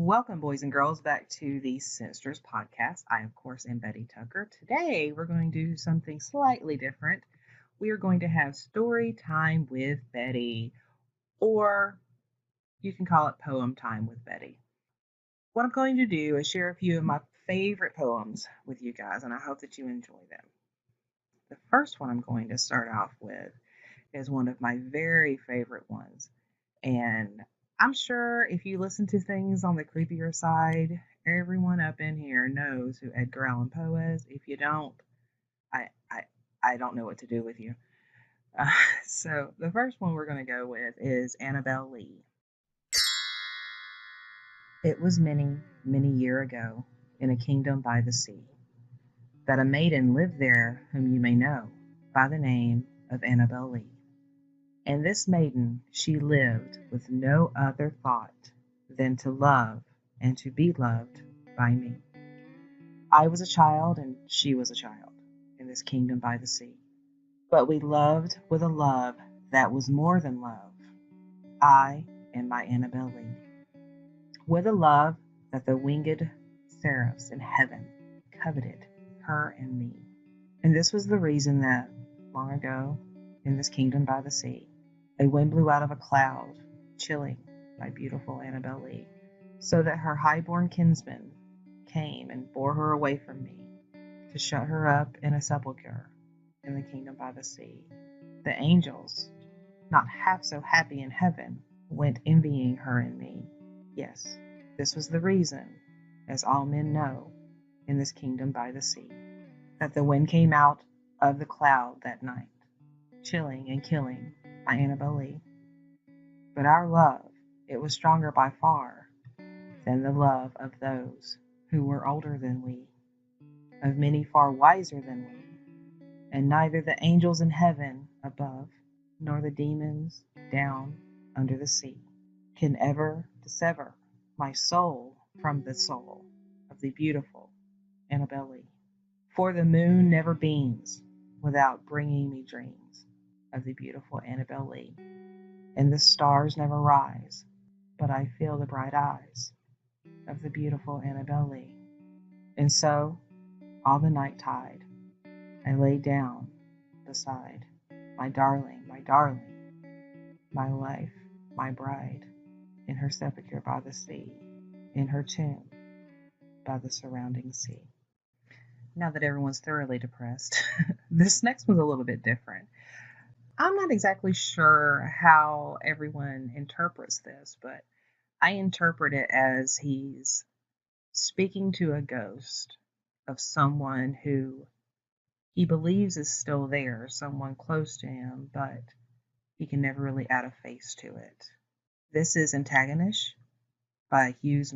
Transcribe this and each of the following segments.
Welcome, boys and girls, back to the SinSters podcast. I, of course, am Betty Tucker. Today, we're going to do something slightly different. We are going to have story time with Betty, or you can call it poem time with Betty. What I'm going to do is share a few of my favorite poems with you guys, and I hope that you enjoy them. The first one I'm going to start off with is one of my very favorite ones, and I'm sure if you listen to things on the creepier side, everyone up in here knows who Edgar Allan Poe is. If you don't, I I, I don't know what to do with you. Uh, so the first one we're going to go with is Annabel Lee. It was many, many year ago, in a kingdom by the sea, that a maiden lived there whom you may know by the name of Annabel Lee. And this maiden, she lived with no other thought than to love and to be loved by me. I was a child and she was a child in this kingdom by the sea. But we loved with a love that was more than love, I and my Annabel Lee. With a love that the winged seraphs in heaven coveted her and me. And this was the reason that, long ago, in this kingdom by the sea, a wind blew out of a cloud, chilling my beautiful Annabel Lee, so that her high-born kinsman came and bore her away from me to shut her up in a sepulchre in the kingdom by the sea. The angels, not half so happy in heaven, went envying her and me. Yes, this was the reason, as all men know, in this kingdom by the sea, that the wind came out of the cloud that night, chilling and killing my Annabel Lee. But our love, it was stronger by far than the love of those who were older than we, of many far wiser than we, and neither the angels in heaven above, nor the demons down under the sea, can ever dissever my soul from the soul of the beautiful Annabel Lee. For the moon never beams without bringing me dreams of the beautiful Annabel Lee. And the stars never rise, but I feel the bright eyes of the beautiful Annabel Lee. And so, all the night tide, I lay down beside my darling, my life, my bride, in her sepulchre by the sea, in her tomb by the surrounding sea. Now that everyone's thoroughly depressed, this next one's a little bit different. I'm not exactly sure how everyone interprets this, but I interpret it as he's speaking to a ghost of someone who he believes is still there, someone close to him, but he can never really add a face to it. This is Antagonist by Hues.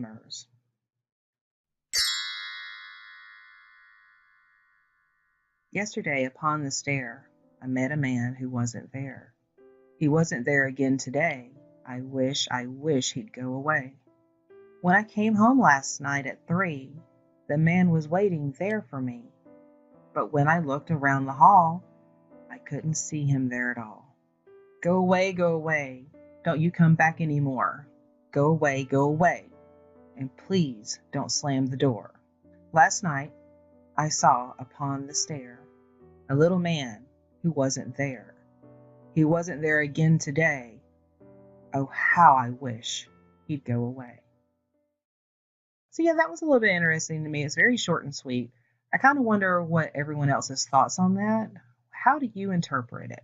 Yesterday upon the stair, I met a man who wasn't there. He wasn't there again today. I wish he'd go away. When I came home last night at 3, the man was waiting there for me. But when I looked around the hall, I couldn't see him there at all. Go away, don't you come back anymore. Go away, and please don't slam the door. Last night, I saw upon the stair a little man who wasn't there. He wasn't there again today. Oh, how I wish he'd go away. So yeah, that was a little bit interesting to me. It's very short and sweet. I kind of wonder what everyone else's thoughts on that. How do you interpret it?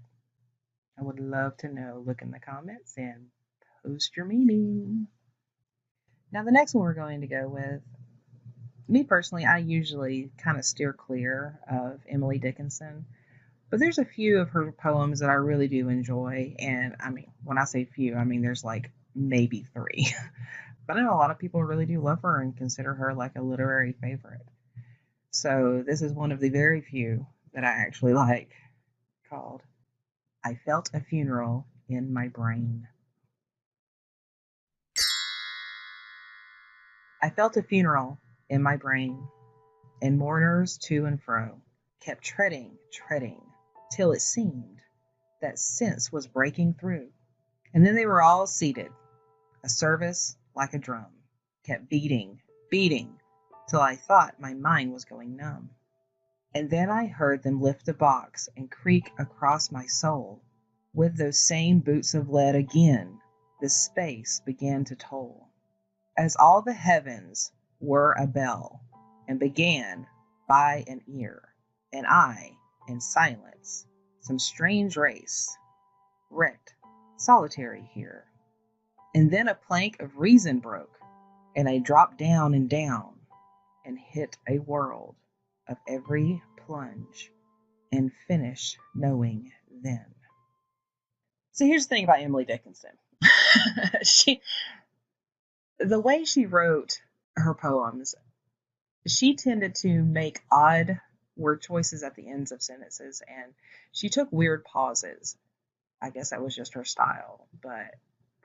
I would love to know. Look in the comments and post your meaning. Now the next one we're going to go with, me personally, I usually kind of steer clear of Emily Dickinson. But there's a few of her poems that I really do enjoy. And I mean, when I say few, I mean there's like maybe 3. But I know a lot of people really do love her and consider her like a literary favorite. So this is one of the very few that I actually like, called I Felt a Funeral in My Brain. I felt a funeral in my brain, and mourners to and fro kept treading, till it seemed that sense was breaking through. And then they were all seated, a service like a drum kept beating, till I thought my mind was going numb. And then I heard them lift the box and creak across my soul. With those same boots of lead again, the space began to toll. As all the heavens were a bell, and began by an ear, and I, in silence, some strange race, wrecked, solitary here. And then a plank of reason broke, and I dropped down, and hit a world of every plunge, and finished knowing then. So here's the thing about Emily Dickinson. The way she wrote her poems, she tended to make odd word choices at the ends of sentences, and she took weird pauses. I guess that was just her style, but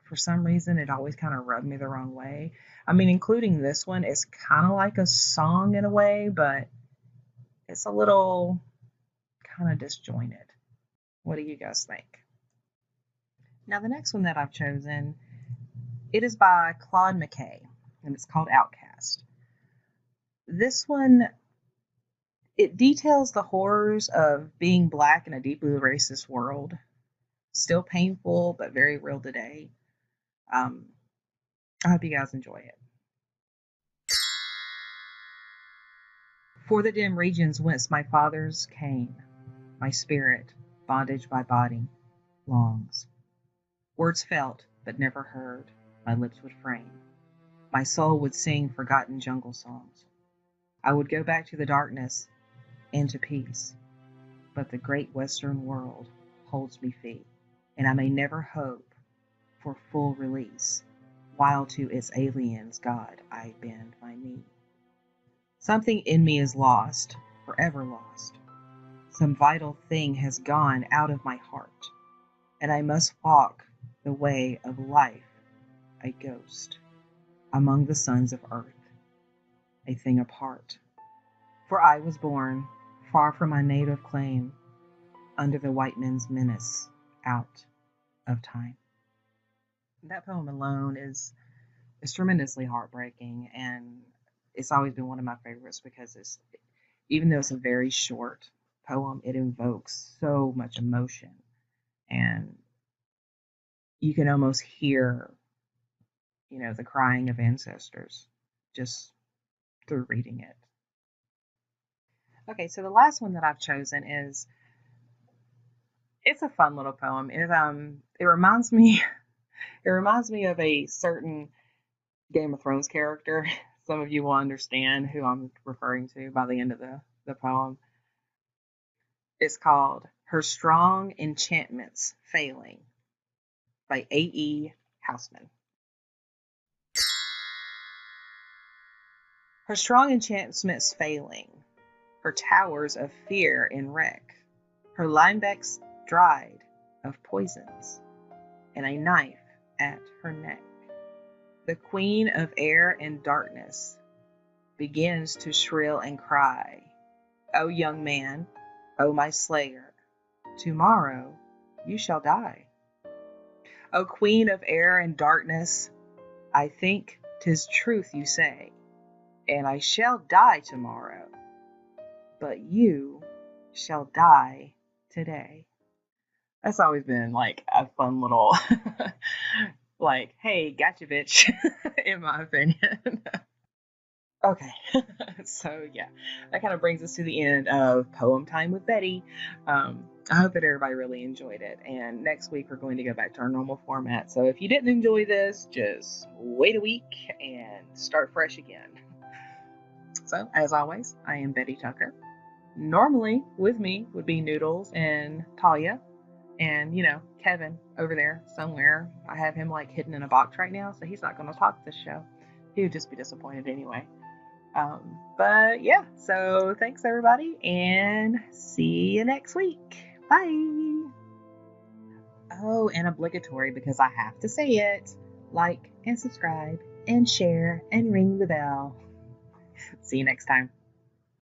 for some reason it always kind of rubbed me the wrong way. I mean, including this one is kind of like a song in a way, but it's a little kind of disjointed. What do you guys think? Now, the next one that I've chosen, it is by Claude McKay, and it's called Outcast. This one, it details the horrors of being Black in a deeply racist world. Still painful, but very real today. I hope you guys enjoy it. For the dim regions whence my fathers came, my spirit, bondage by body, longs. Words felt, but never heard, my lips would frame. My soul would sing forgotten jungle songs. I would go back to the darkness and to peace, but the great Western world holds me fee, and I may never hope for full release, while to its aliens, God, I bend my knee. Something in me is lost, forever lost. Some vital thing has gone out of my heart, and I must walk the way of life, a ghost, among the sons of earth, a thing apart. For I was born far from my native claim, under the white man's menace, out of time. That poem alone is tremendously heartbreaking, and it's always been one of my favorites because even though it's a very short poem, it invokes so much emotion, and you can almost hear, the crying of ancestors just through reading it. Okay, so the last one that I've chosen it's a fun little poem. It reminds me of a certain Game of Thrones character. Some of you will understand who I'm referring to by the end of the poem. It's called Her Strong Enchantments Failing by A.E.Houseman. Her strong enchantments failing, her towers of fear in wreck, her limebecks dried of poisons, and a knife at her neck. The queen of air and darkness begins to shrill and cry, O young man, O my slayer, tomorrow you shall die. O queen of air and darkness, I think 'tis truth you say, and I shall die tomorrow, but you shall die today. That's always been like a fun little like, hey, gotcha, bitch, in my opinion. Okay, so yeah, that kind of brings us to the end of Poem Time with Betty. I hope that everybody really enjoyed it, and next week we're going to go back to our normal format. So if you didn't enjoy this, just wait a week and start fresh again. So, as always, I am Betty Tucker. Normally, with me would be Noodles and Talia, and, Kevin over there somewhere. I have him, hidden in a box right now, so he's not going to talk this show. He would just be disappointed anyway. But, yeah, so thanks, everybody, and see you next week. Bye! Oh, and obligatory, because I have to say it, like and subscribe and share and ring the bell. See you next time.